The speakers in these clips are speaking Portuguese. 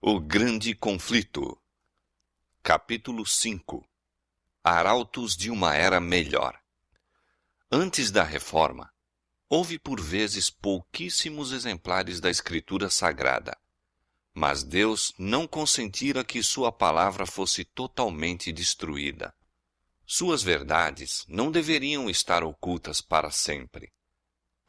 O Grande Conflito. Capítulo 5. Arautos de uma Era Melhor. Antes da Reforma, houve por vezes pouquíssimos exemplares da Escritura Sagrada, mas Deus não consentira que sua palavra fosse totalmente destruída. Suas verdades não deveriam estar ocultas para sempre.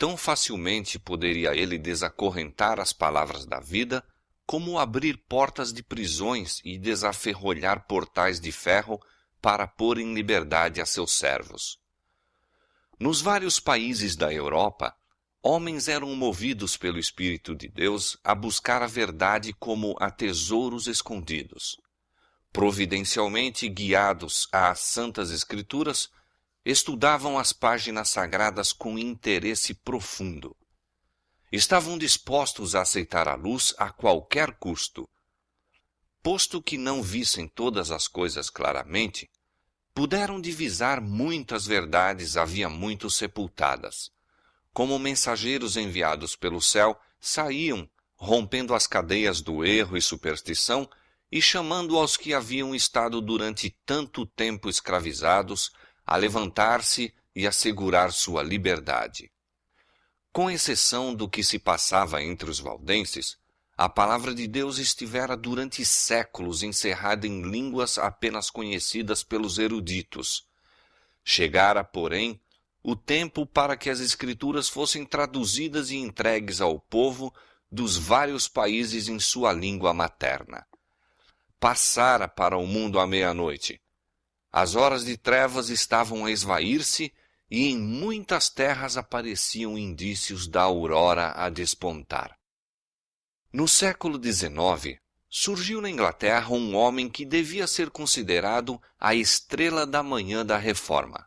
Tão facilmente poderia ele desacorrentar as palavras da vida, como abrir portas de prisões e desaferrolhar portais de ferro para pôr em liberdade a seus servos. Nos vários países da Europa, homens eram movidos pelo Espírito de Deus a buscar a verdade como a tesouros escondidos. Providencialmente guiados às Santas Escrituras, estudavam as páginas sagradas com interesse profundo. Estavam dispostos a aceitar a luz a qualquer custo. Posto que não vissem todas as coisas claramente, puderam divisar muitas verdades havia muito sepultadas. Como mensageiros enviados pelo céu, saíam, rompendo as cadeias do erro e superstição e chamando aos que haviam estado durante tanto tempo escravizados a levantar-se e assegurar sua liberdade. Com exceção do que se passava entre os valdenses, a palavra de Deus estivera durante séculos encerrada em línguas apenas conhecidas pelos eruditos. Chegara, porém, o tempo para que as Escrituras fossem traduzidas e entregues ao povo dos vários países em sua língua materna. Passara para o mundo a meia-noite. As horas de trevas estavam a esvair-se e em muitas terras apareciam indícios da aurora a despontar. No século XIX, surgiu na Inglaterra um homem que devia ser considerado a estrela da manhã da Reforma.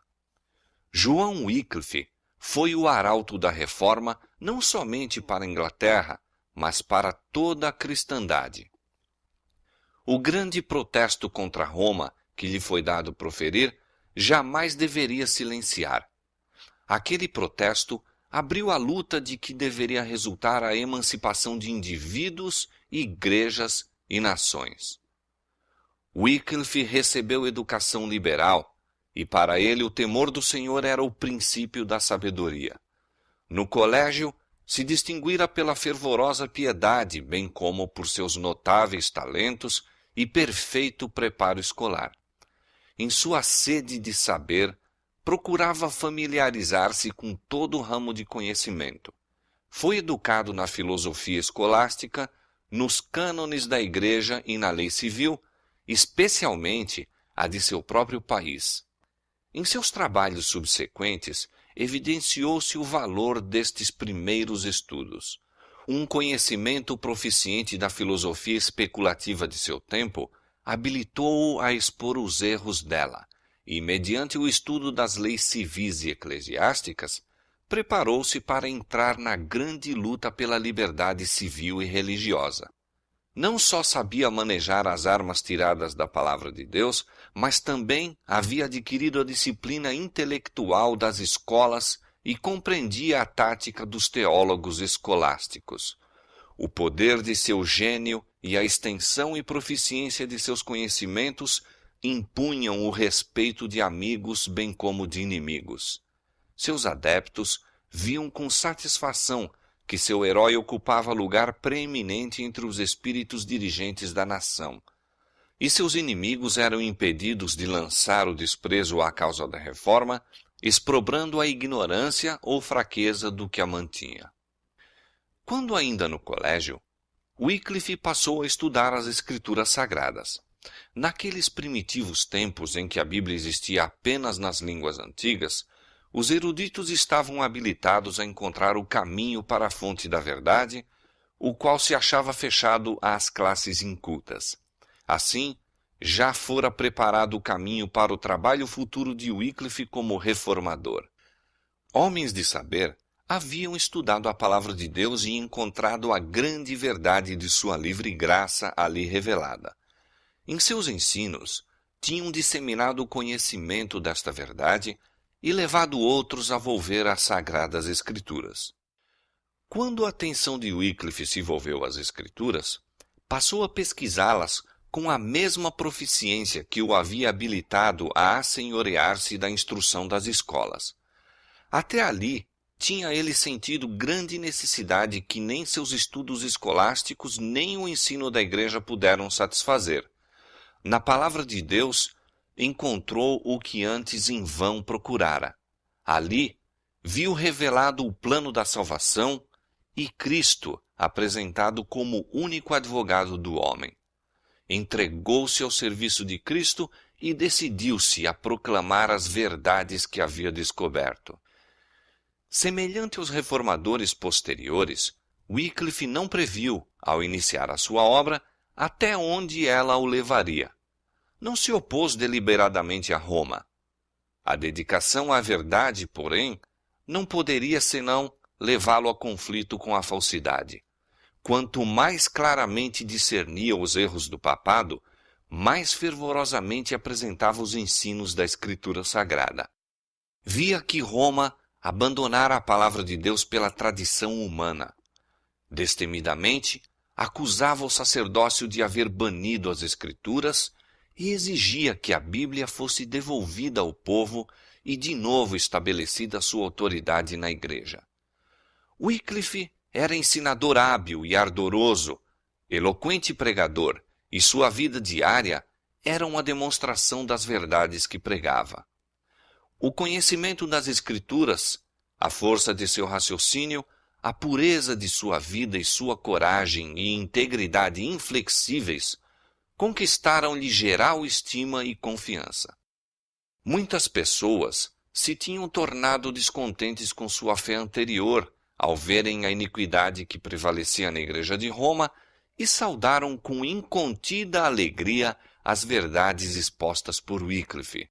João Wycliffe foi o arauto da Reforma não somente para a Inglaterra, mas para toda a cristandade. O grande protesto contra Roma que lhe foi dado proferir jamais deveria silenciar. Aquele protesto abriu a luta de que deveria resultar a emancipação de indivíduos, igrejas e nações. Wycliffe recebeu educação liberal, e para ele o temor do Senhor era o princípio da sabedoria. No colégio, se distinguira pela fervorosa piedade, bem como por seus notáveis talentos e perfeito preparo escolar. Em sua sede de saber, procurava familiarizar-se com todo o ramo de conhecimento. Foi educado na filosofia escolástica, nos cânones da Igreja e na lei civil, especialmente a de seu próprio país. Em seus trabalhos subsequentes, evidenciou-se o valor destes primeiros estudos. Um conhecimento proficiente da filosofia especulativa de seu tempo habilitou-o a expor os erros dela, e, mediante o estudo das leis civis e eclesiásticas, preparou-se para entrar na grande luta pela liberdade civil e religiosa. Não só sabia manejar as armas tiradas da palavra de Deus, mas também havia adquirido a disciplina intelectual das escolas e compreendia a tática dos teólogos escolásticos. O poder de seu gênio e a extensão e proficiência de seus conhecimentos impunham o respeito de amigos bem como de inimigos. Seus adeptos viam com satisfação que seu herói ocupava lugar preeminente entre os espíritos dirigentes da nação, e seus inimigos eram impedidos de lançar o desprezo à causa da Reforma, exprobrando a ignorância ou fraqueza do que a mantinha. Quando ainda no colégio, Wycliffe passou a estudar as Escrituras Sagradas. Naqueles primitivos tempos em que a Bíblia existia apenas nas línguas antigas, os eruditos estavam habilitados a encontrar o caminho para a fonte da verdade, o qual se achava fechado às classes incultas. Assim, já fora preparado o caminho para o trabalho futuro de Wycliffe como reformador. Homens de saber haviam estudado a palavra de Deus e encontrado a grande verdade de sua livre graça ali revelada. Em seus ensinos, tinham disseminado o conhecimento desta verdade e levado outros a volver às Sagradas Escrituras. Quando a atenção de Wycliffe se volveu às Escrituras, passou a pesquisá-las com a mesma proficiência que o havia habilitado a assenhorear-se da instrução das escolas. Até ali, tinha ele sentido grande necessidade que nem seus estudos escolásticos nem o ensino da igreja puderam satisfazer. Na palavra de Deus, encontrou o que antes em vão procurara. Ali, viu revelado o plano da salvação e Cristo apresentado como único advogado do homem. Entregou-se ao serviço de Cristo e decidiu-se a proclamar as verdades que havia descoberto. Semelhante aos reformadores posteriores, Wycliffe não previu, ao iniciar a sua obra, até onde ela o levaria. Não se opôs deliberadamente a Roma. A dedicação à verdade, porém, não poderia senão levá-lo a conflito com a falsidade. Quanto mais claramente discernia os erros do papado, mais fervorosamente apresentava os ensinos da Escritura Sagrada. Via que Roma abandonara a palavra de Deus pela tradição humana. Destemidamente, acusava o sacerdócio de haver banido as Escrituras e exigia que a Bíblia fosse devolvida ao povo e de novo estabelecida sua autoridade na Igreja. Wycliffe era ensinador hábil e ardoroso, eloquente pregador, e sua vida diária era uma demonstração das verdades que pregava. O conhecimento das Escrituras, a força de seu raciocínio, a pureza de sua vida e sua coragem e integridade inflexíveis conquistaram-lhe geral estima e confiança. Muitas pessoas se tinham tornado descontentes com sua fé anterior ao verem a iniquidade que prevalecia na Igreja de Roma e saudaram com incontida alegria as verdades expostas por Wycliffe.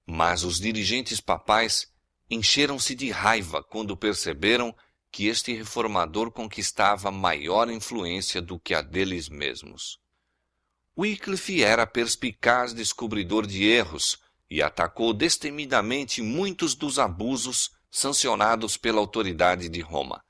Mas os dirigentes papais encheram-se de raiva quando perceberam que este reformador conquistava maior influência do que a deles mesmos. Wycliffe era perspicaz descobridor de erros e atacou destemidamente muitos dos abusos sancionados pela autoridade de Roma.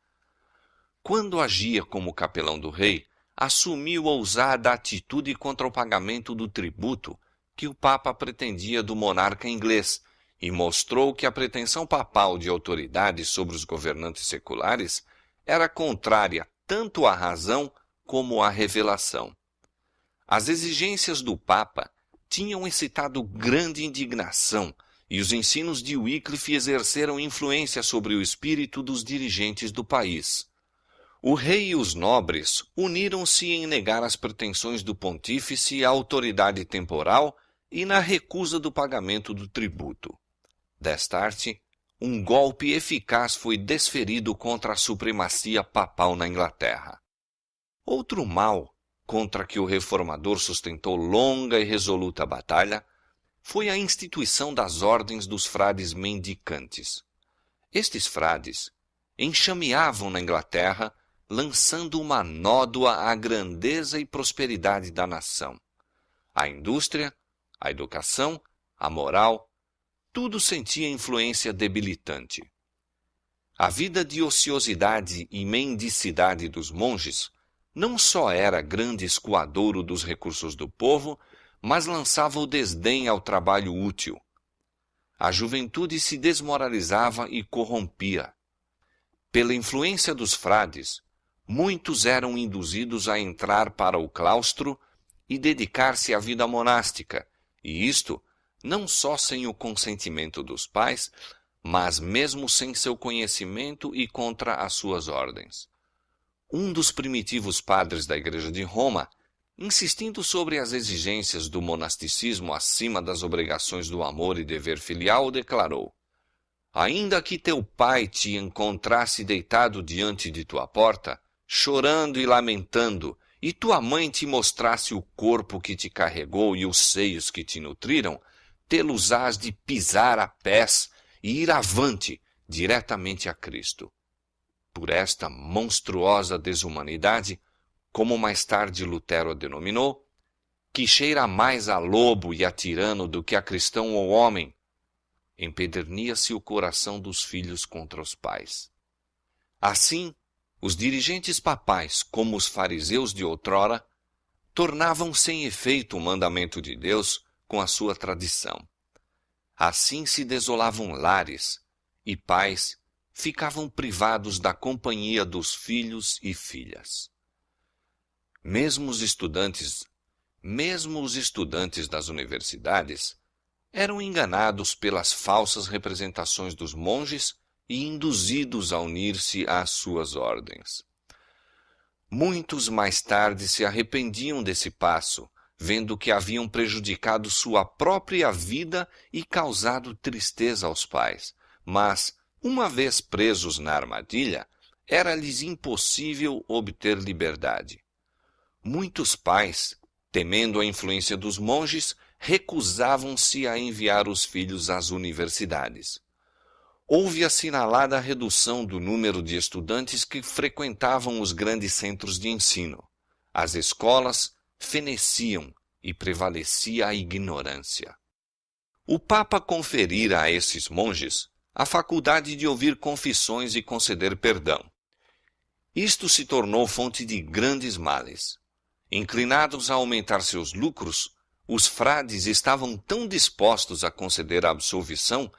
Quando agia como capelão do rei, assumiu ousada atitude contra o pagamento do tributo que o Papa pretendia do monarca inglês e mostrou que a pretensão papal de autoridade sobre os governantes seculares era contrária tanto à razão como à revelação. As exigências do Papa tinham excitado grande indignação e os ensinos de Wycliffe exerceram influência sobre o espírito dos dirigentes do país. O rei e os nobres uniram-se em negar as pretensões do pontífice à autoridade temporal e na recusa do pagamento do tributo. Destarte, um golpe eficaz foi desferido contra a supremacia papal na Inglaterra. Outro mal contra que o reformador sustentou longa e resoluta batalha foi a instituição das ordens dos frades mendicantes. Estes frades enxameavam na Inglaterra, lançando uma nódoa à grandeza e prosperidade da nação. A indústria, a educação, a moral, tudo sentia influência debilitante. A vida de ociosidade e mendicidade dos monges não só era grande escoadouro dos recursos do povo, mas lançava o desdém ao trabalho útil. A juventude se desmoralizava e corrompia. Pela influência dos frades, muitos eram induzidos a entrar para o claustro e dedicar-se à vida monástica, e isto não só sem o consentimento dos pais, mas mesmo sem seu conhecimento e contra as suas ordens. Um dos primitivos padres da Igreja de Roma, insistindo sobre as exigências do monasticismo acima das obrigações do amor e dever filial, declarou: ainda que teu pai te encontrasse deitado diante de tua porta, chorando e lamentando, e tua mãe te mostrasse o corpo que te carregou e os seios que te nutriram, tê-los-ás de pisar a pés e ir avante diretamente a Cristo. Por esta monstruosa desumanidade, como mais tarde Lutero a denominou, que cheira mais a lobo e a tirano do que a cristão ou homem, empedernia-se o coração dos filhos contra os pais. Assim, os dirigentes papais, como os fariseus de outrora, tornavam sem efeito o mandamento de Deus com a sua tradição. Assim se desolavam lares, e pais ficavam privados da companhia dos filhos e filhas. Mesmo os estudantes das universidades eram enganados pelas falsas representações dos monges e induzidos a unir-se às suas ordens. Muitos mais tarde se arrependiam desse passo, vendo que haviam prejudicado sua própria vida e causado tristeza aos pais. Mas, uma vez presos na armadilha, era-lhes impossível obter liberdade. Muitos pais, temendo a influência dos monges, recusavam-se a enviar os filhos às universidades. Houve assinalada redução do número de estudantes que frequentavam os grandes centros de ensino. As escolas feneciam e prevalecia a ignorância. O Papa conferira a esses monges a faculdade de ouvir confissões e conceder perdão. Isto se tornou fonte de grandes males. Inclinados a aumentar seus lucros, os frades estavam tão dispostos a conceder a absolvição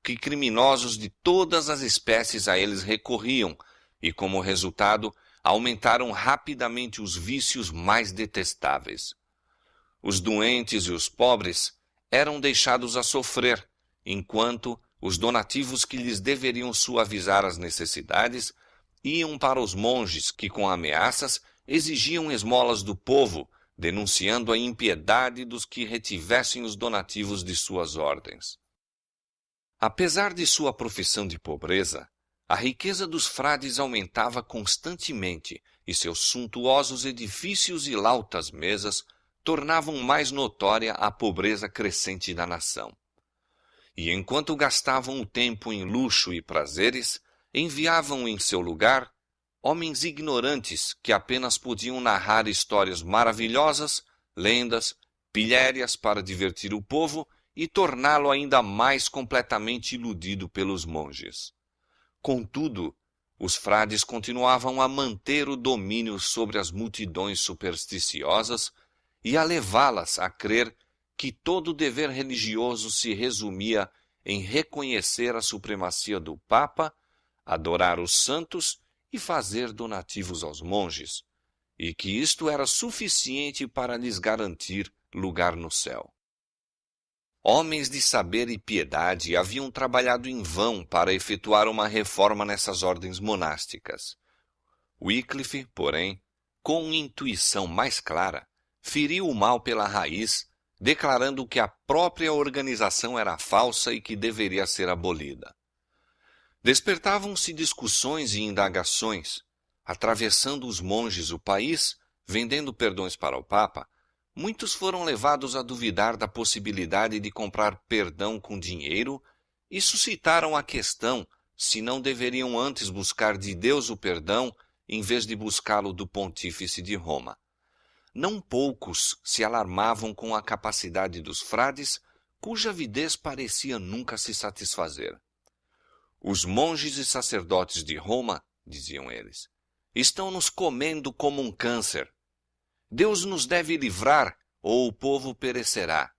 que criminosos de todas as espécies a eles recorriam e, como resultado, aumentaram rapidamente os vícios mais detestáveis. Os doentes e os pobres eram deixados a sofrer, enquanto os donativos que lhes deveriam suavizar as necessidades iam para os monges que, com ameaças, exigiam esmolas do povo, denunciando a impiedade dos que retivessem os donativos de suas ordens. Apesar de sua profissão de pobreza, a riqueza dos frades aumentava constantemente e seus suntuosos edifícios e lautas mesas tornavam mais notória a pobreza crescente da nação. E enquanto gastavam o tempo em luxo e prazeres, enviavam em seu lugar homens ignorantes que apenas podiam narrar histórias maravilhosas, lendas, pilhérias para divertir o povo e torná-lo ainda mais completamente iludido pelos monges. Contudo, os frades continuavam a manter o domínio sobre as multidões supersticiosas e a levá-las a crer que todo dever religioso se resumia em reconhecer a supremacia do Papa, adorar os santos e fazer donativos aos monges, e que isto era suficiente para lhes garantir lugar no céu. Homens de saber e piedade haviam trabalhado em vão para efetuar uma reforma nessas ordens monásticas. Wycliffe, porém, com intuição mais clara, feriu o mal pela raiz, declarando que a própria organização era falsa e que deveria ser abolida. Despertavam-se discussões e indagações, atravessando os monges o país, vendendo perdões para o Papa. Muitos foram levados a duvidar da possibilidade de comprar perdão com dinheiro e suscitaram a questão se não deveriam antes buscar de Deus o perdão em vez de buscá-lo do pontífice de Roma. Não poucos se alarmavam com a capacidade dos frades, cuja avidez parecia nunca se satisfazer. Os monges e sacerdotes de Roma, diziam eles, estão nos comendo como um câncer. Deus nos deve livrar, ou o povo perecerá.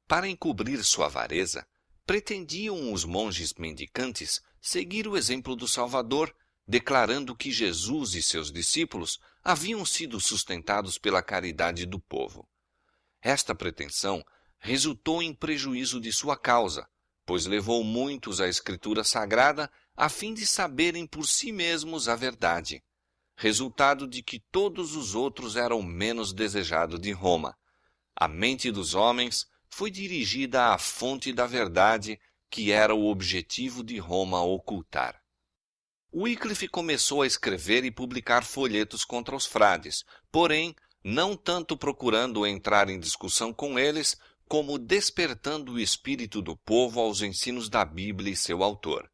Para encobrir sua avareza, pretendiam os monges mendicantes seguir o exemplo do Salvador, declarando que Jesus e seus discípulos haviam sido sustentados pela caridade do povo. Esta pretensão resultou em prejuízo de sua causa, pois levou muitos à Escritura Sagrada a fim de saberem por si mesmos a verdade. Resultado de que todos os outros eram menos desejados de Roma. A mente dos homens foi dirigida à fonte da verdade, que era o objetivo de Roma ocultar. Wycliffe começou a escrever e publicar folhetos contra os frades, porém, não tanto procurando entrar em discussão com eles, como despertando o espírito do povo aos ensinos da Bíblia e seu autor.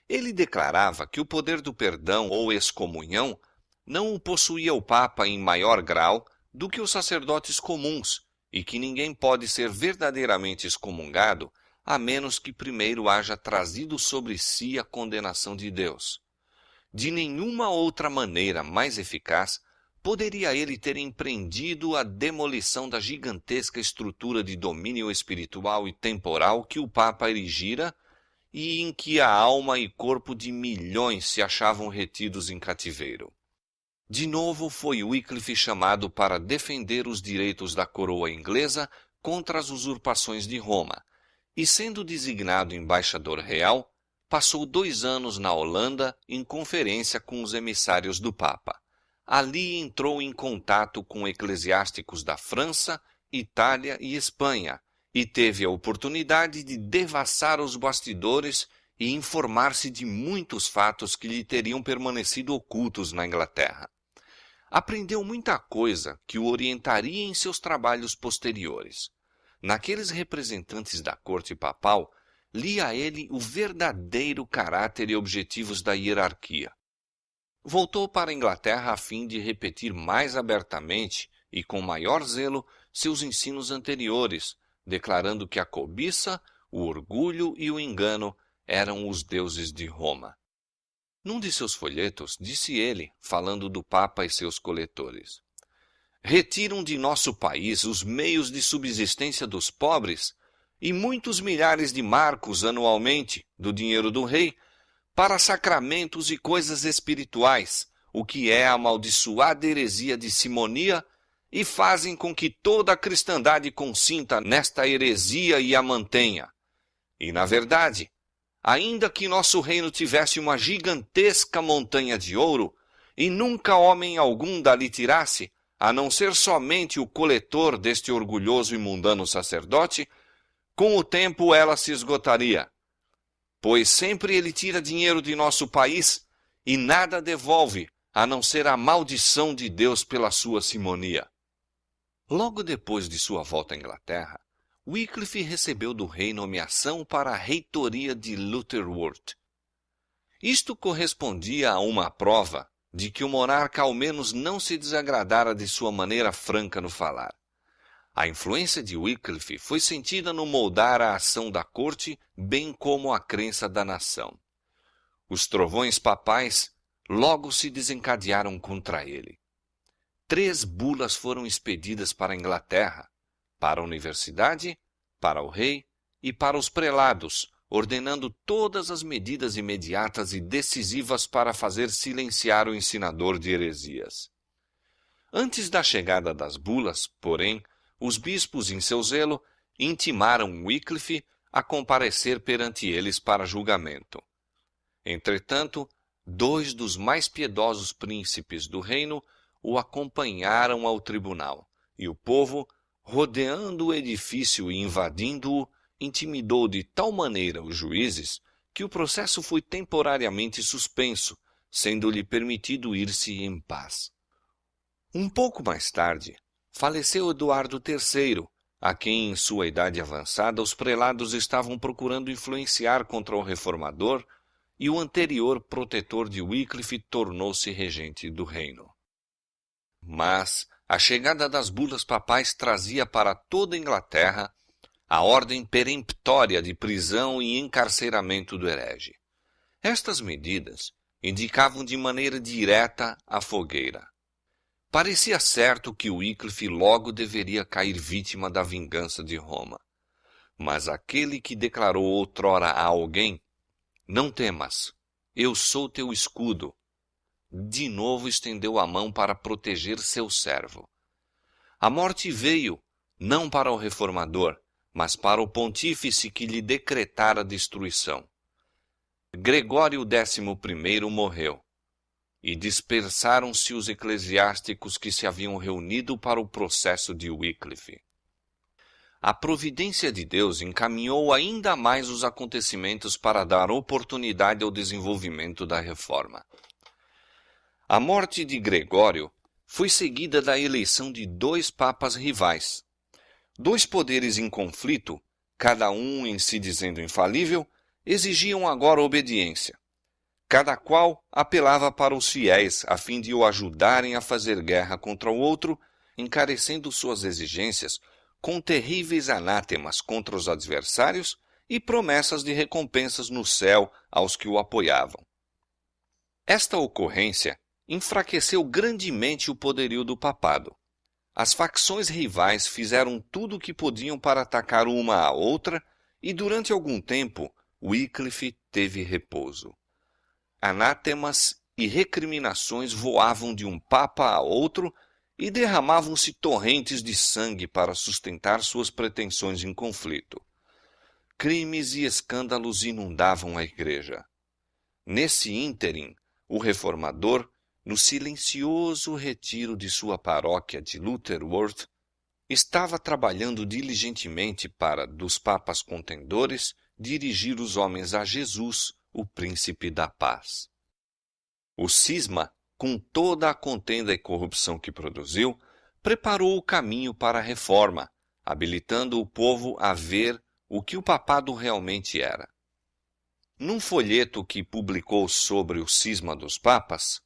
Ele declarava que o poder do perdão ou excomunhão não o possuía o Papa em maior grau do que os sacerdotes comuns, e que ninguém pode ser verdadeiramente excomungado a menos que primeiro haja trazido sobre si a condenação de Deus. De nenhuma outra maneira mais eficaz poderia ele ter empreendido a demolição da gigantesca estrutura de domínio espiritual e temporal que o Papa erigira e em que a alma e corpo de milhões se achavam retidos em cativeiro. De novo foi Wycliffe chamado para defender os direitos da coroa inglesa contra as usurpações de Roma, e sendo designado embaixador real, passou 2 anos na Holanda em conferência com os emissários do Papa. Ali entrou em contato com eclesiásticos da França, Itália e Espanha, e teve a oportunidade de devassar os bastidores e informar-se de muitos fatos que lhe teriam permanecido ocultos na Inglaterra. Aprendeu muita coisa que o orientaria em seus trabalhos posteriores. Naqueles representantes da corte papal, lia ele o verdadeiro caráter e objetivos da hierarquia. Voltou para a Inglaterra a fim de repetir mais abertamente e com maior zelo seus ensinos anteriores, declarando que a cobiça, o orgulho e o engano eram os deuses de Roma. Num de seus folhetos, disse ele, falando do Papa e seus coletores: retiram de nosso país os meios de subsistência dos pobres e muitos milhares de marcos anualmente do dinheiro do rei para sacramentos e coisas espirituais, o que é a amaldiçoada heresia de simonia, e fazem com que toda a cristandade consinta nesta heresia e a mantenha. E, na verdade, ainda que nosso reino tivesse uma gigantesca montanha de ouro, e nunca homem algum dali tirasse, a não ser somente o coletor deste orgulhoso e mundano sacerdote, com o tempo ela se esgotaria. Pois sempre ele tira dinheiro de nosso país e nada devolve, a não ser a maldição de Deus pela sua simonia. Logo depois de sua volta à Inglaterra, Wycliffe recebeu do rei nomeação para a reitoria de Lutterworth. Isto correspondia a uma prova de que o monarca ao menos não se desagradara de sua maneira franca no falar. A influência de Wycliffe foi sentida no moldar a ação da corte, bem como a crença da nação. Os trovões papais logo se desencadearam contra ele. 3 bulas foram expedidas para a Inglaterra, para a universidade, para o rei e para os prelados, ordenando todas as medidas imediatas e decisivas para fazer silenciar o ensinador de heresias. Antes da chegada das bulas, porém, os bispos, em seu zelo, intimaram Wycliffe a comparecer perante eles para julgamento. Entretanto, 2 dos mais piedosos príncipes do reino o acompanharam ao tribunal, e o povo, rodeando o edifício e invadindo-o, intimidou de tal maneira os juízes que o processo foi temporariamente suspenso, sendo-lhe permitido ir-se em paz. Um pouco mais tarde, faleceu Eduardo III, a quem, em sua idade avançada, os prelados estavam procurando influenciar contra o reformador, e o anterior protetor de Wycliffe tornou-se regente do reino. Mas a chegada das bulas papais trazia para toda a Inglaterra a ordem peremptória de prisão e encarceramento do herege. Estas medidas indicavam de maneira direta a fogueira. Parecia certo que Wycliffe logo deveria cair vítima da vingança de Roma. Mas aquele que declarou outrora a alguém: não temas, eu sou teu escudo, de novo estendeu a mão para proteger seu servo. A morte veio, não para o reformador, mas para o pontífice que lhe decretara destruição. Gregório XI morreu, e dispersaram-se os eclesiásticos que se haviam reunido para o processo de Wycliffe. A providência de Deus encaminhou ainda mais os acontecimentos para dar oportunidade ao desenvolvimento da reforma. A morte de Gregório foi seguida da eleição de 2 papas rivais. 2 poderes em conflito, cada um em si dizendo infalível, exigiam agora obediência. Cada qual apelava para os fiéis a fim de o ajudarem a fazer guerra contra o outro, encarecendo suas exigências com terríveis anátemas contra os adversários e promessas de recompensas no céu aos que o apoiavam. Esta ocorrência, enfraqueceu grandemente o poderio do papado. As facções rivais fizeram tudo o que podiam para atacar uma à outra, e durante algum tempo Wycliffe teve repouso. Anátemas e recriminações voavam de um papa a outro e derramavam-se torrentes de sangue para sustentar suas pretensões em conflito. Crimes e escândalos inundavam a igreja. Nesse ínterim, o reformador, no silencioso retiro de sua paróquia de Lutterworth, estava trabalhando diligentemente para, dos papas contendores, dirigir os homens a Jesus, o príncipe da paz. O cisma, com toda a contenda e corrupção que produziu, preparou o caminho para a reforma, habilitando o povo a ver o que o papado realmente era. Num folheto que publicou sobre o cisma dos papas,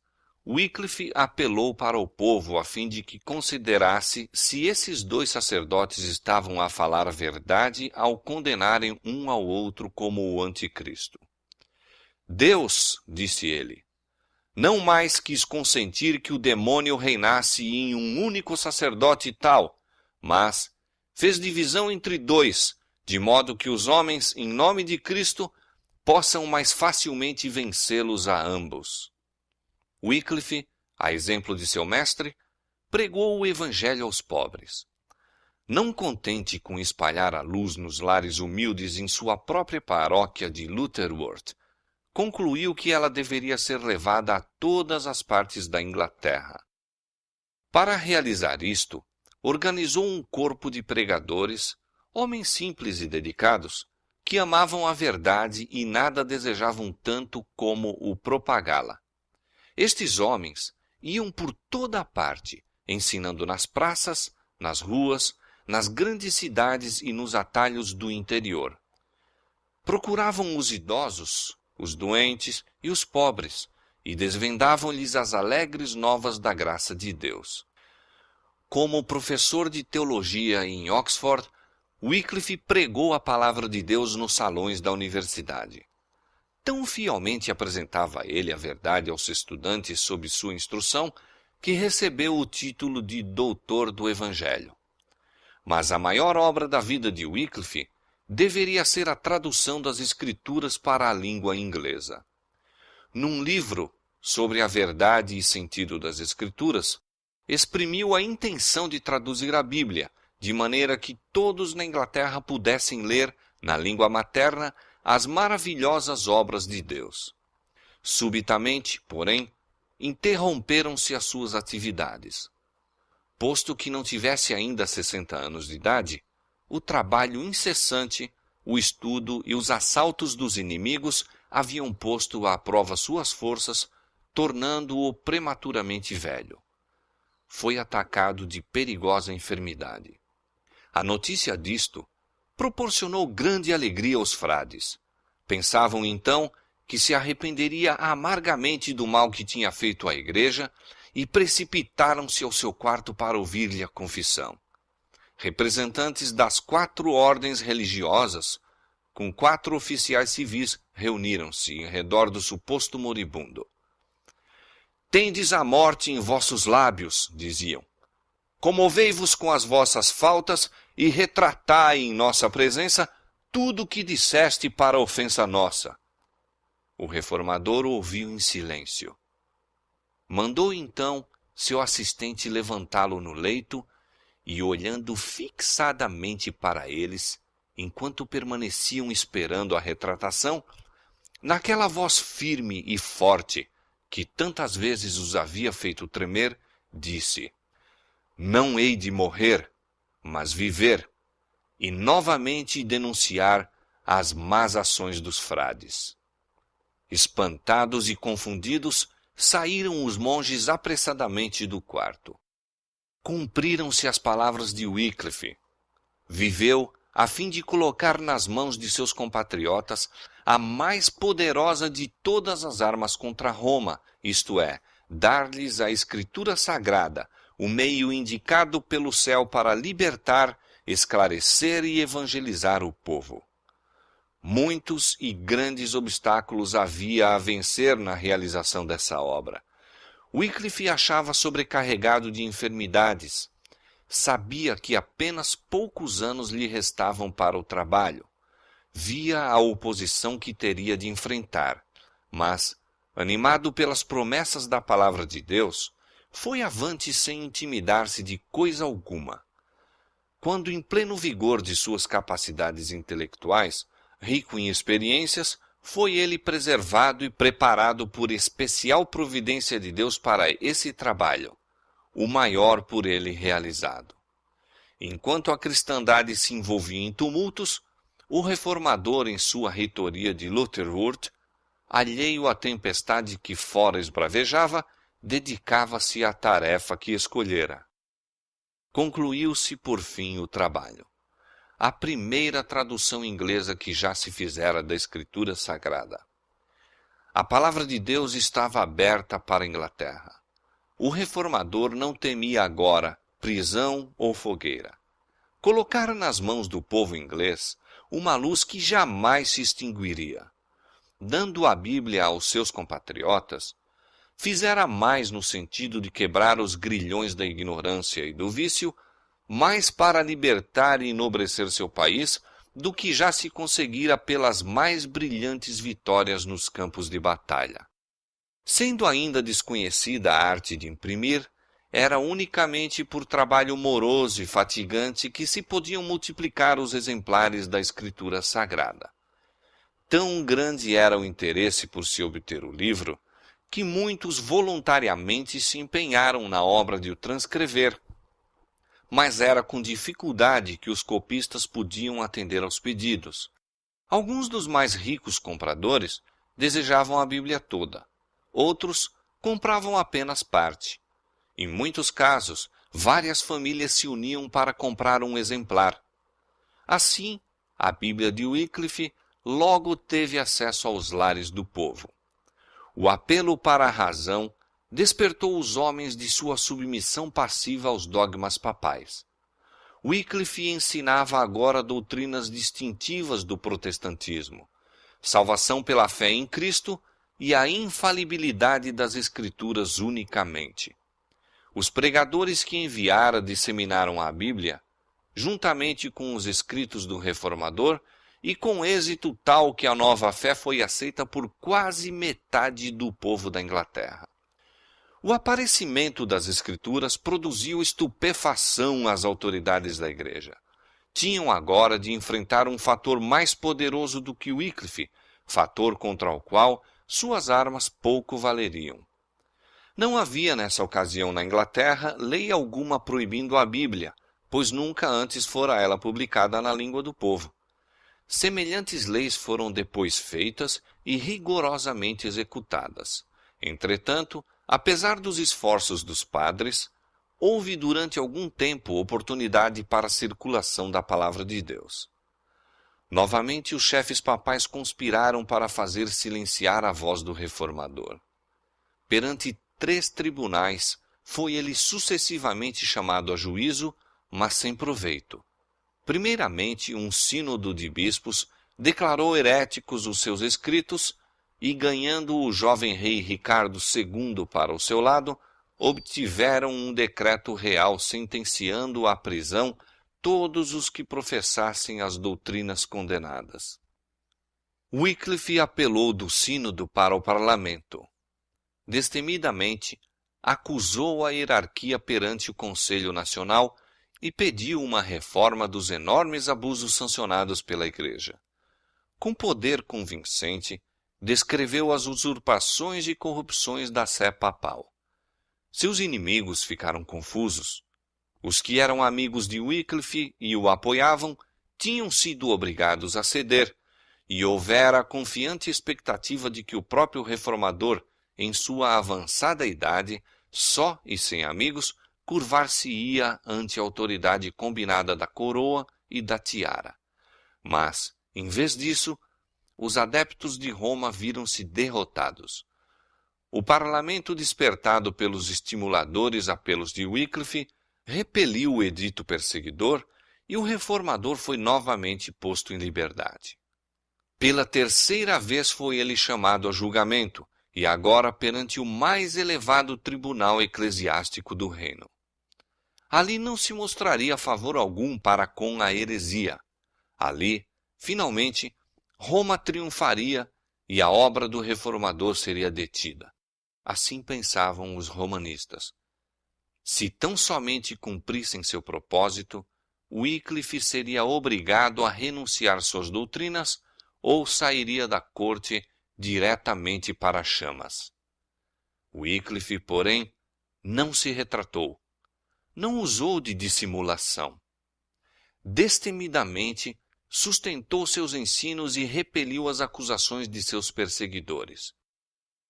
Wycliffe apelou para o povo a fim de que considerasse se esses dois sacerdotes estavam a falar a verdade ao condenarem um ao outro como o anticristo. Deus, disse ele, não mais quis consentir que o demônio reinasse em um único sacerdote tal, mas fez divisão entre dois, de modo que os homens, em nome de Cristo, possam mais facilmente vencê-los a ambos. Wycliffe, a exemplo de seu mestre, pregou o evangelho aos pobres. Não contente com espalhar a luz nos lares humildes em sua própria paróquia de Lutterworth, concluiu que ela deveria ser levada a todas as partes da Inglaterra. Para realizar isto, organizou um corpo de pregadores, homens simples e dedicados, que amavam a verdade e nada desejavam tanto como o propagá-la. Estes homens iam por toda a parte, ensinando nas praças, nas ruas, nas grandes cidades e nos atalhos do interior. Procuravam os idosos, os doentes e os pobres, e desvendavam-lhes as alegres novas da graça de Deus. Como professor de teologia em Oxford, Wycliffe pregou a palavra de Deus nos salões da universidade. Tão fielmente apresentava ele a verdade aos estudantes sob sua instrução, que recebeu o título de doutor do Evangelho. Mas a maior obra da vida de Wycliffe deveria ser a tradução das Escrituras para a língua inglesa. Num livro sobre a verdade e sentido das Escrituras, exprimiu a intenção de traduzir a Bíblia, de maneira que todos na Inglaterra pudessem ler, na língua materna, as maravilhosas obras de Deus. Subitamente, porém, interromperam-se as suas atividades. Posto que não tivesse ainda 60 anos de idade, o trabalho incessante, o estudo e os assaltos dos inimigos haviam posto à prova suas forças, tornando-o prematuramente velho. Foi atacado de perigosa enfermidade. A notícia disto proporcionou grande alegria aos frades. Pensavam então que se arrependeria amargamente do mal que tinha feito à igreja e precipitaram-se ao seu quarto para ouvir-lhe a confissão. Representantes das 4 ordens religiosas, com 4 oficiais civis, reuniram-se em redor do suposto moribundo. Tendes a morte em vossos lábios, diziam. Comovei-vos com as vossas faltas e retratai em nossa presença tudo o que disseste para ofensa nossa. O reformador ouviu em silêncio. Mandou então seu assistente levantá-lo no leito e, olhando fixadamente para eles, enquanto permaneciam esperando a retratação, naquela voz firme e forte que tantas vezes os havia feito tremer, disse: Não hei de morrer, mas viver, e novamente denunciar as más ações dos frades. Espantados e confundidos, saíram os monges apressadamente do quarto. Cumpriram-se as palavras de Wycliffe. Viveu a fim de colocar nas mãos de seus compatriotas a mais poderosa de todas as armas contra Roma, isto é, dar-lhes a Escritura Sagrada, o meio indicado pelo céu para libertar, esclarecer e evangelizar o povo. Muitos e grandes obstáculos havia a vencer na realização dessa obra. Wycliffe achava sobrecarregado de enfermidades. Sabia que apenas poucos anos lhe restavam para o trabalho. Via a oposição que teria de enfrentar, mas, animado pelas promessas da palavra de Deus, foi avante sem intimidar-se de coisa alguma. Quando, em pleno vigor de suas capacidades intelectuais, rico em experiências, foi ele preservado e preparado por especial providência de Deus para esse trabalho, o maior por ele realizado. Enquanto a cristandade se envolvia em tumultos, o reformador, em sua reitoria de Lutherwurth, alheio à tempestade que fora esbravejava, dedicava-se à tarefa que escolhera. Concluiu-se, por fim, o trabalho. A primeira tradução inglesa que já se fizera da Escritura Sagrada. A palavra de Deus estava aberta para a Inglaterra. O reformador não temia agora prisão ou fogueira. Colocara nas mãos do povo inglês uma luz que jamais se extinguiria. Dando a Bíblia aos seus compatriotas, fizera mais no sentido de quebrar os grilhões da ignorância e do vício, mais para libertar e enobrecer seu país, do que já se conseguira pelas mais brilhantes vitórias nos campos de batalha. Sendo ainda desconhecida a arte de imprimir, era unicamente por trabalho moroso e fatigante que se podiam multiplicar os exemplares da Escritura Sagrada. Tão grande era o interesse por se obter o livro, que muitos voluntariamente se empenharam na obra de o transcrever, mas era com dificuldade que os copistas podiam atender aos pedidos. Alguns dos mais ricos compradores desejavam a Bíblia toda, outros compravam apenas parte. Em muitos casos, várias famílias se uniam para comprar um exemplar. Assim, a Bíblia de Wycliffe logo teve acesso aos lares do povo. O apelo para a razão despertou os homens de sua submissão passiva aos dogmas papais. Wycliffe ensinava agora doutrinas distintivas do protestantismo, salvação pela fé em Cristo e a infalibilidade das Escrituras unicamente. Os pregadores que enviara disseminaram a Bíblia, juntamente com os escritos do Reformador, e com êxito tal que a nova fé foi aceita por quase metade do povo da Inglaterra. O aparecimento das Escrituras produziu estupefação às autoridades da Igreja. Tinham agora de enfrentar um fator mais poderoso do que Wycliffe, fator contra o qual suas armas pouco valeriam. Não havia nessa ocasião na Inglaterra lei alguma proibindo a Bíblia, pois nunca antes fora ela publicada na língua do povo. Semelhantes leis foram depois feitas e rigorosamente executadas. Entretanto, apesar dos esforços dos padres, houve durante algum tempo oportunidade para a circulação da palavra de Deus. Novamente os chefes papais conspiraram para fazer silenciar a voz do reformador. Perante 3 tribunais, foi ele sucessivamente chamado a juízo, mas sem proveito. Primeiramente, um sínodo de bispos declarou heréticos os seus escritos e, ganhando o jovem rei Ricardo II para o seu lado, obtiveram um decreto real sentenciando à prisão todos os que professassem as doutrinas condenadas. Wycliffe apelou do sínodo para o parlamento. Destemidamente, acusou a hierarquia perante o Conselho Nacional e pediu uma reforma dos enormes abusos sancionados pela Igreja. Com poder convincente, descreveu as usurpações e corrupções da sé papal. Seus inimigos ficaram confusos. Os que eram amigos de Wycliffe e o apoiavam tinham sido obrigados a ceder, e houvera a confiante expectativa de que o próprio reformador, em sua avançada idade, só e sem amigos, curvar-se-ia ante a autoridade combinada da coroa e da tiara. Mas, em vez disso, os adeptos de Roma viram-se derrotados. O parlamento, despertado pelos estimuladores apelos de Wycliffe, repeliu o edito perseguidor e o reformador foi novamente posto em liberdade. Pela 3ª vez foi ele chamado a julgamento e agora perante o mais elevado tribunal eclesiástico do reino. Ali não se mostraria favor algum para com a heresia. Ali, finalmente, Roma triunfaria e a obra do reformador seria detida. Assim pensavam os romanistas. Se tão somente cumprissem seu propósito, Wycliffe seria obrigado a renunciar suas doutrinas ou sairia da corte diretamente para as chamas. Wycliffe, porém, não se retratou. Não usou de dissimulação. Destemidamente, sustentou seus ensinos e repeliu as acusações de seus perseguidores.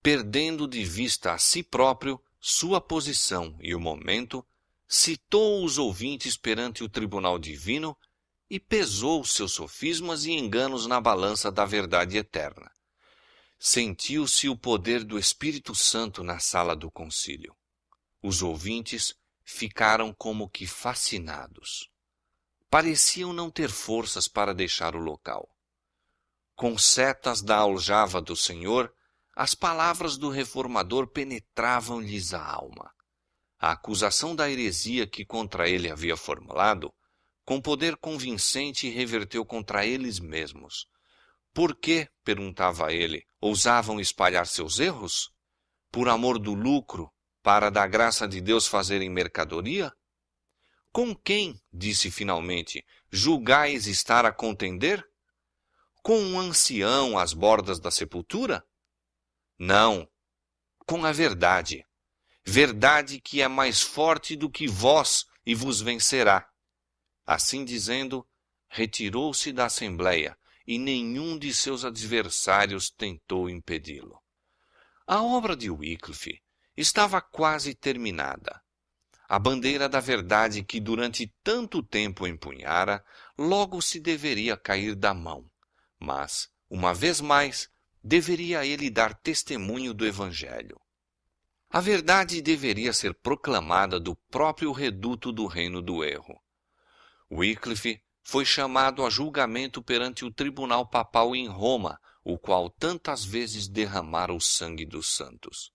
Perdendo de vista a si próprio, sua posição e o momento, citou os ouvintes perante o tribunal divino e pesou seus sofismas e enganos na balança da verdade eterna. Sentiu-se o poder do Espírito Santo na sala do concílio. Os ouvintes ficaram como que fascinados. Pareciam não ter forças para deixar o local. Com setas da aljava do Senhor, as palavras do reformador penetravam-lhes a alma. A acusação da heresia que contra ele havia formulado, com poder convincente, reverteu contra eles mesmos. Por que, perguntava ele, ousavam espalhar seus erros? Por amor do lucro, para da graça de Deus fazerem mercadoria? Com quem, disse finalmente, julgais estar a contender? Com um ancião às bordas da sepultura? Não, com a verdade. Verdade que é mais forte do que vós e vos vencerá. Assim dizendo, retirou-se da assembleia e nenhum de seus adversários tentou impedi-lo. A obra de Wycliffe estava quase terminada. A bandeira da verdade que durante tanto tempo empunhara, logo se deveria cair da mão. Mas, uma vez mais, deveria ele dar testemunho do Evangelho. A verdade deveria ser proclamada do próprio reduto do reino do erro. Wycliffe foi chamado a julgamento perante o tribunal papal em Roma, o qual tantas vezes derramara o sangue dos santos.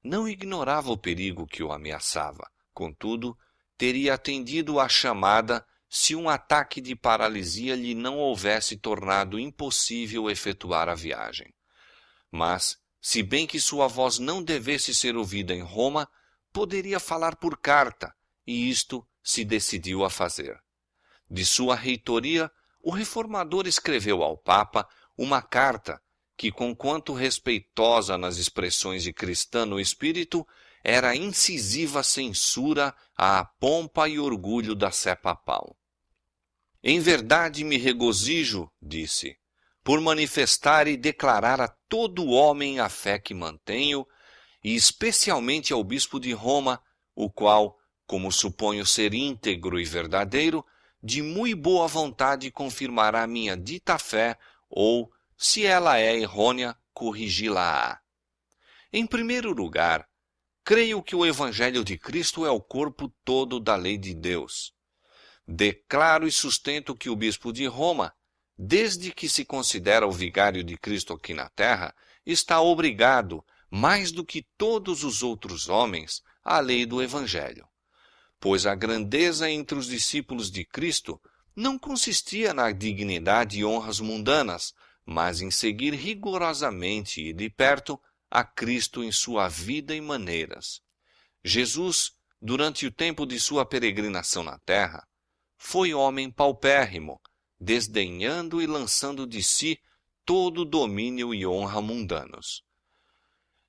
Não ignorava o perigo que o ameaçava, contudo, teria atendido à chamada se um ataque de paralisia lhe não houvesse tornado impossível efetuar a viagem. Mas, se bem que sua voz não devesse ser ouvida em Roma, poderia falar por carta, e isto se decidiu a fazer. De sua reitoria, o reformador escreveu ao Papa uma carta que, conquanto respeitosa nas expressões de cristã no espírito, era incisiva censura à pompa e orgulho da sé papal. Em verdade me regozijo, disse, por manifestar e declarar a todo homem a fé que mantenho, e especialmente ao bispo de Roma, o qual, como suponho ser íntegro e verdadeiro, de muito boa vontade confirmará minha dita fé, ou, se ela é errônea, corrigi-la-á. Em primeiro lugar, creio que o Evangelho de Cristo é o corpo todo da lei de Deus. Declaro e sustento que o bispo de Roma, desde que se considera o vigário de Cristo aqui na terra, está obrigado, mais do que todos os outros homens, à lei do Evangelho. Pois a grandeza entre os discípulos de Cristo não consistia na dignidade e honras mundanas, mas em seguir rigorosamente e de perto a Cristo em sua vida e maneiras. Jesus, durante o tempo de sua peregrinação na terra, foi homem paupérrimo, desdenhando e lançando de si todo domínio e honra mundanos.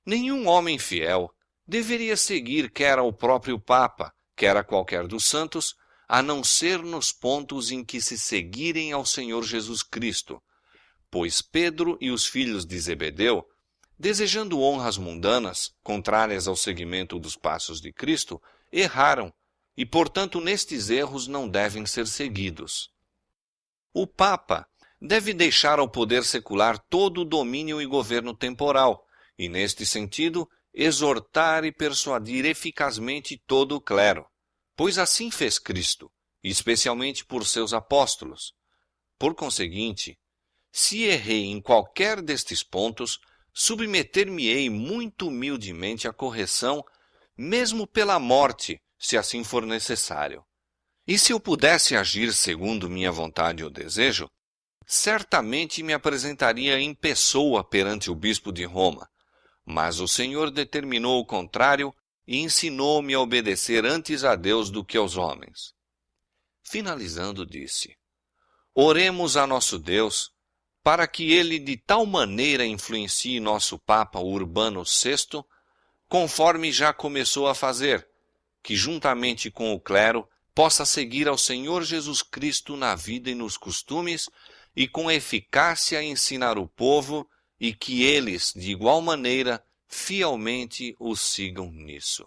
Nenhum homem fiel deveria seguir quer ao próprio Papa, quer a qualquer dos santos, a não ser nos pontos em que se seguirem ao Senhor Jesus Cristo, pois Pedro e os filhos de Zebedeu, desejando honras mundanas, contrárias ao seguimento dos passos de Cristo, erraram, e, portanto, nestes erros não devem ser seguidos. O Papa deve deixar ao poder secular todo o domínio e governo temporal, e, neste sentido, exortar e persuadir eficazmente todo o clero, pois assim fez Cristo, especialmente por seus apóstolos. Por conseguinte, se errei em qualquer destes pontos, submeter-me-ei muito humildemente à correção, mesmo pela morte, se assim for necessário. E se eu pudesse agir segundo minha vontade ou desejo, certamente me apresentaria em pessoa perante o bispo de Roma. Mas o Senhor determinou o contrário e ensinou-me a obedecer antes a Deus do que aos homens. Finalizando, disse: Oremos a nosso Deus, para que ele de tal maneira influencie nosso Papa Urbano VI, conforme já começou a fazer, que juntamente com o clero possa seguir ao Senhor Jesus Cristo na vida e nos costumes, e com eficácia ensinar o povo, e que eles, de igual maneira, fielmente o sigam nisso.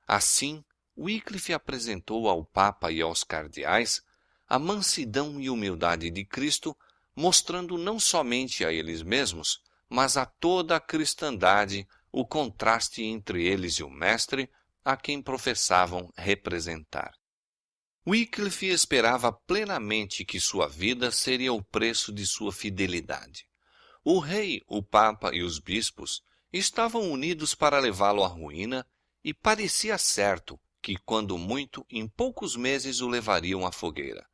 Assim, Wycliffe apresentou ao Papa e aos cardeais a mansidão e humildade de Cristo, mostrando não somente a eles mesmos, mas a toda a cristandade o contraste entre eles e o Mestre, a quem professavam representar. Wycliffe esperava plenamente que sua vida seria o preço de sua fidelidade. O rei, o Papa e os bispos estavam unidos para levá-lo à ruína, e parecia certo que, quando muito, em poucos meses o levariam à fogueira.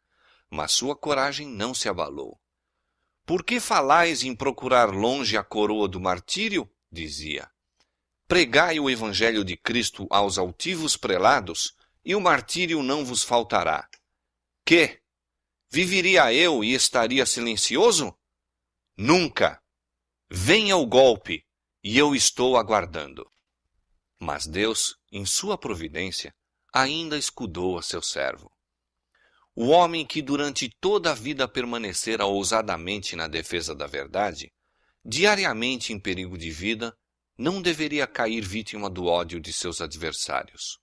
Mas sua coragem não se abalou. Por que falais em procurar longe a coroa do martírio? Dizia. Pregai o evangelho de Cristo aos altivos prelados, e o martírio não vos faltará. Que? Viveria eu e estaria silencioso? Nunca! Venha o golpe, e eu estou aguardando. Mas Deus, em sua providência, ainda escudou a seu servo. O homem que durante toda a vida permanecera ousadamente na defesa da verdade, diariamente em perigo de vida, não deveria cair vítima do ódio de seus adversários.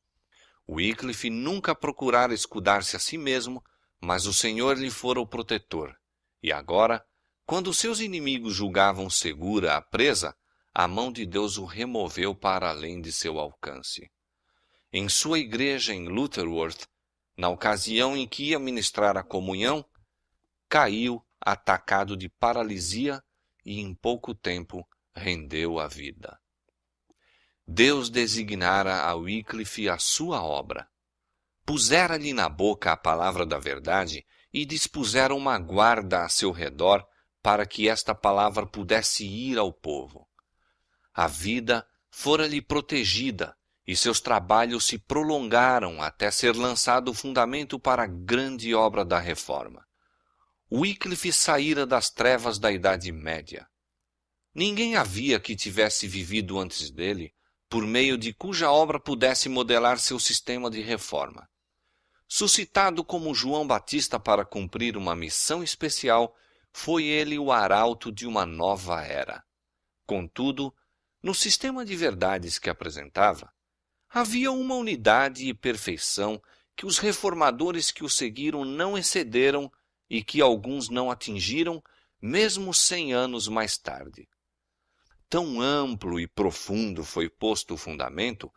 Wycliffe nunca procurara escudar-se a si mesmo, mas o Senhor lhe fora o protetor. E agora, quando seus inimigos julgavam segura a presa, a mão de Deus o removeu para além de seu alcance. Em sua igreja em Lutterworth, na ocasião em que ia ministrar a comunhão, caiu atacado de paralisia e em pouco tempo rendeu a vida. Deus designara a Wycliffe a sua obra. Pusera-lhe na boca a palavra da verdade e dispusera uma guarda a seu redor para que esta palavra pudesse ir ao povo. A vida fora-lhe protegida e seus trabalhos se prolongaram até ser lançado o fundamento para a grande obra da reforma. Wycliffe saíra das trevas da Idade Média. Ninguém havia que tivesse vivido antes dele, por meio de cuja obra pudesse modelar seu sistema de reforma. Suscitado como João Batista para cumprir uma missão especial, foi ele o arauto de uma nova era. Contudo, no sistema de verdades que apresentava, havia uma unidade e perfeição que os reformadores que o seguiram não excederam e que alguns não atingiram, mesmo 100 anos mais tarde. Tão amplo e profundo foi posto o fundamento,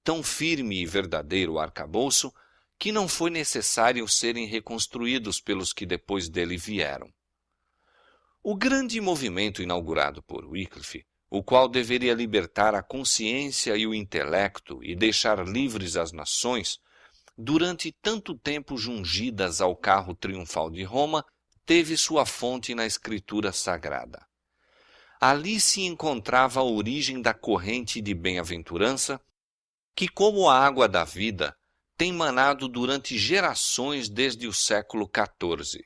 tão firme e verdadeiro o arcabouço, que não foi necessário serem reconstruídos pelos que depois dele vieram. O grande movimento inaugurado por Wycliffe, o qual deveria libertar a consciência e o intelecto e deixar livres as nações, durante tanto tempo jungidas ao carro triunfal de Roma, teve sua fonte na Escritura Sagrada. Ali se encontrava a origem da corrente de bem-aventurança, que, como a água da vida, tem manado durante gerações desde o século XIV.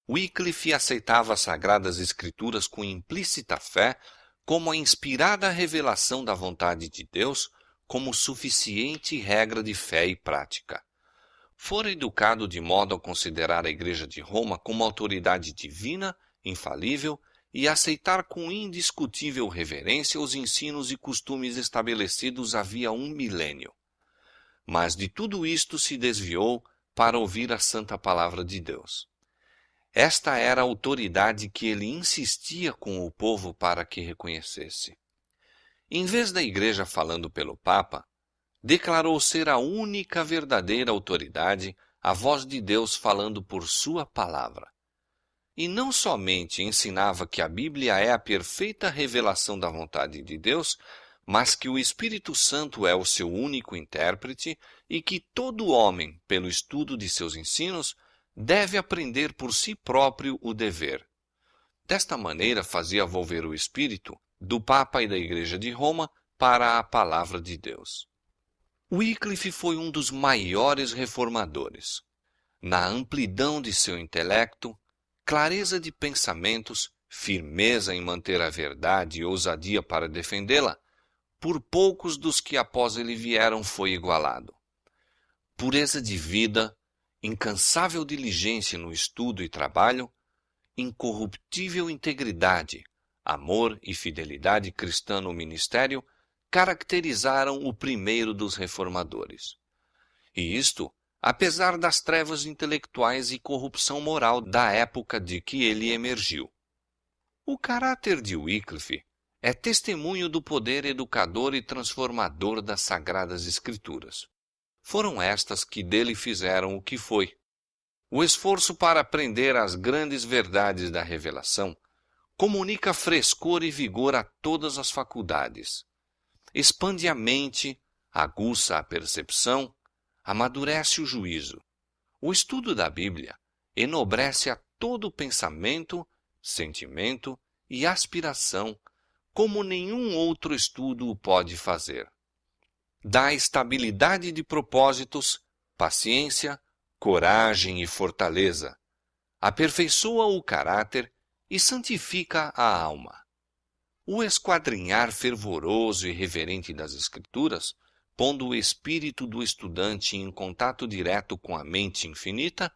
Wycliffe aceitava as Sagradas Escrituras com implícita fé, como a inspirada revelação da vontade de Deus, como suficiente regra de fé e prática. Fora educado de modo a considerar a Igreja de Roma como autoridade divina, infalível, e aceitar com indiscutível reverência os ensinos e costumes estabelecidos havia 1 milênio. Mas de tudo isto se desviou para ouvir a santa palavra de Deus. Esta era a autoridade que ele insistia com o povo para que reconhecesse. Em vez da Igreja falando pelo Papa, declarou ser a única verdadeira autoridade, a voz de Deus falando por sua palavra. e não somente ensinava que a Bíblia é a perfeita revelação da vontade de Deus, mas que o Espírito Santo é o seu único intérprete e que todo homem, pelo estudo de seus ensinos, deve aprender por si próprio o dever. Desta maneira fazia volver o espírito do Papa e da Igreja de Roma para a Palavra de Deus. Wycliffe foi um dos maiores reformadores. Na amplidão de seu intelecto, clareza de pensamentos, firmeza em manter a verdade e ousadia para defendê-la, por poucos dos que após ele vieram foi igualado. Pureza de vida, incansável diligência no estudo e trabalho, incorruptível integridade, amor e fidelidade cristã no ministério caracterizaram o primeiro dos reformadores. E isto, apesar das trevas intelectuais e corrupção moral da época de que ele emergiu. O caráter de Wycliffe é testemunho do poder educador e transformador das Sagradas Escrituras. Foram estas que dele fizeram o que foi. O esforço para aprender as grandes verdades da revelação comunica frescor e vigor a todas as faculdades. Expande a mente, aguça a percepção, amadurece o juízo. O estudo da Bíblia enobrece a todo pensamento, sentimento e aspiração, como nenhum outro estudo o pode fazer. Dá estabilidade de propósitos, paciência, coragem e fortaleza. Aperfeiçoa o caráter e santifica a alma. O esquadrinhar fervoroso e reverente das Escrituras, pondo o espírito do estudante em contato direto com a mente infinita,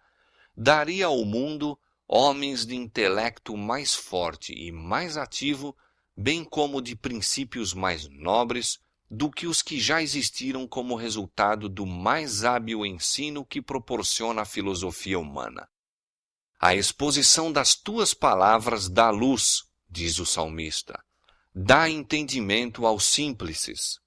daria ao mundo homens de intelecto mais forte e mais ativo, bem como de princípios mais nobres do que os que já existiram como resultado do mais hábil ensino que proporciona a filosofia humana. A exposição das tuas palavras dá luz, diz o salmista, dá entendimento aos simples.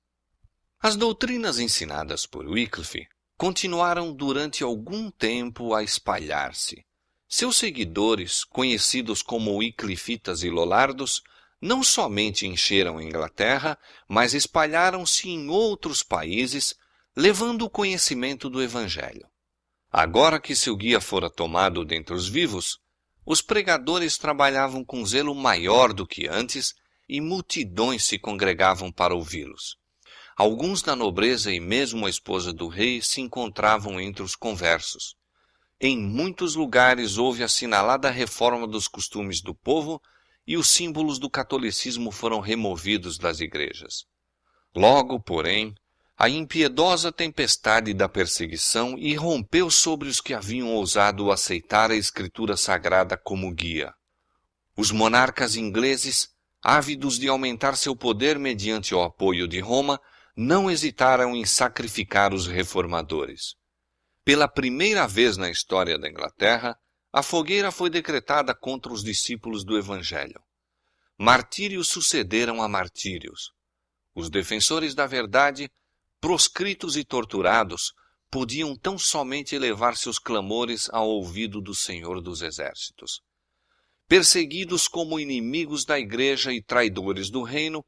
As doutrinas ensinadas por Wycliffe continuaram durante algum tempo a espalhar-se. Seus seguidores, conhecidos como Wycliffitas e Lollardos, não somente encheram a Inglaterra, mas espalharam-se em outros países, levando o conhecimento do Evangelho. Agora que seu guia fora tomado dentre os vivos, os pregadores trabalhavam com zelo maior do que antes e multidões se congregavam para ouvi-los. Alguns da nobreza e mesmo a esposa do rei se encontravam entre os conversos. Em muitos lugares houve assinalada reforma dos costumes do povo e os símbolos do catolicismo foram removidos das igrejas. Logo, porém, a impiedosa tempestade da perseguição irrompeu sobre os que haviam ousado aceitar a Escritura Sagrada como guia. Os monarcas ingleses, ávidos de aumentar seu poder mediante o apoio de Roma, não hesitaram em sacrificar os reformadores. Pela primeira vez na história da Inglaterra, a fogueira foi decretada contra os discípulos do Evangelho. Martírios sucederam a martírios. Os defensores da verdade, proscritos e torturados, podiam tão somente elevar seus clamores ao ouvido do Senhor dos Exércitos. Perseguidos como inimigos da Igreja e traidores do reino,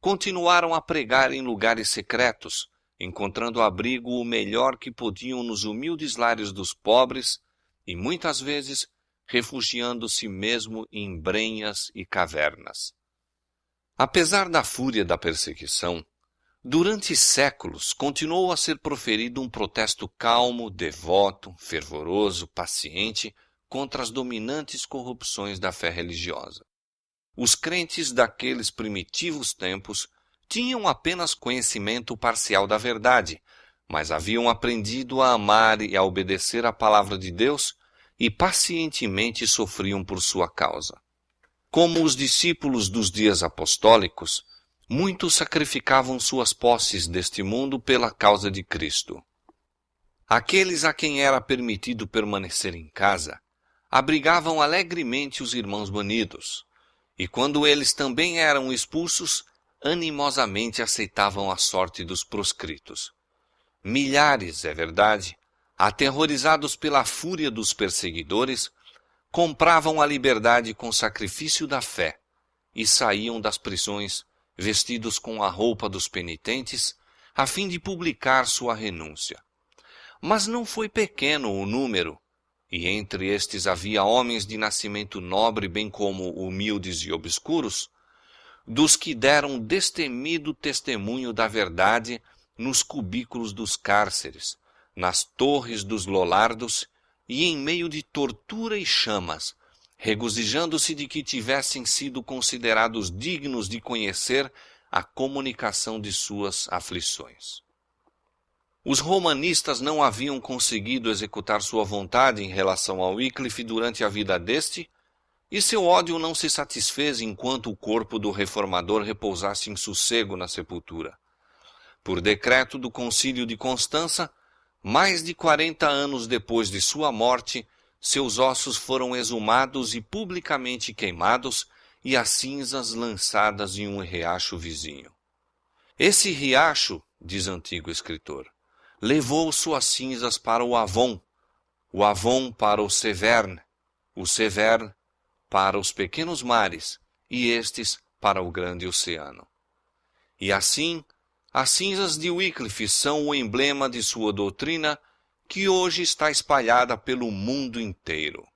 continuaram a pregar em lugares secretos, encontrando abrigo o melhor que podiam nos humildes lares dos pobres e, muitas vezes, refugiando-se mesmo em brenhas e cavernas. Apesar da fúria da perseguição, durante séculos continuou a ser proferido um protesto calmo, devoto, fervoroso, paciente contra as dominantes corrupções da fé religiosa. Os crentes daqueles primitivos tempos tinham apenas conhecimento parcial da verdade, mas haviam aprendido a amar e a obedecer à palavra de Deus e pacientemente sofriam por sua causa. Como os discípulos dos dias apostólicos, muitos sacrificavam suas posses deste mundo pela causa de Cristo. Aqueles a quem era permitido permanecer em casa, abrigavam alegremente os irmãos banidos, e quando eles também eram expulsos, animosamente aceitavam a sorte dos proscritos. Milhares, é verdade, aterrorizados pela fúria dos perseguidores, compravam a liberdade com sacrifício da fé e saíam das prisões vestidos com a roupa dos penitentes, a fim de publicar sua renúncia. Mas não foi pequeno o número, e entre estes havia homens de nascimento nobre, bem como humildes e obscuros, dos que deram destemido testemunho da verdade nos cubículos dos cárceres, nas torres dos lolardos e em meio de tortura e chamas, regozijando-se de que tivessem sido considerados dignos de conhecer a comunicação de suas aflições. Os romanistas não haviam conseguido executar sua vontade em relação a Wycliffe durante a vida deste, e seu ódio não se satisfez enquanto o corpo do reformador repousasse em sossego na sepultura. Por decreto do Concílio de Constança, mais de 40 anos depois de sua morte, seus ossos foram exumados e publicamente queimados, e as cinzas lançadas em um riacho vizinho. Esse riacho, diz antigo escritor, levou suas cinzas para o Avon para o Severn para os pequenos mares, e estes para o grande oceano. E assim, as cinzas de Wycliffe são o emblema de sua doutrina, que hoje está espalhada pelo mundo inteiro.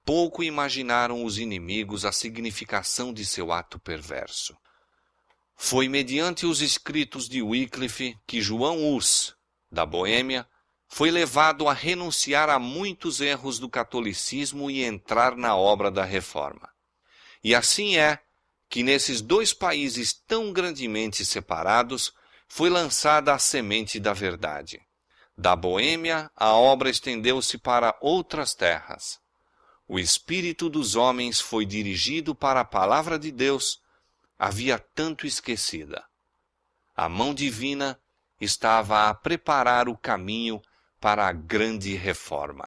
Pouco imaginaram os inimigos a significação de seu ato perverso. Foi mediante os escritos de Wycliffe que João Hus, da Boêmia, foi levado a renunciar a muitos erros do catolicismo e entrar na obra da Reforma. E assim é que nesses dois países tão grandemente separados foi lançada a semente da verdade. Da Boêmia, a obra estendeu-se para outras terras. O espírito dos homens foi dirigido para a palavra de Deus, havia tanto esquecida. A mão divina estava a preparar o caminho para a grande reforma.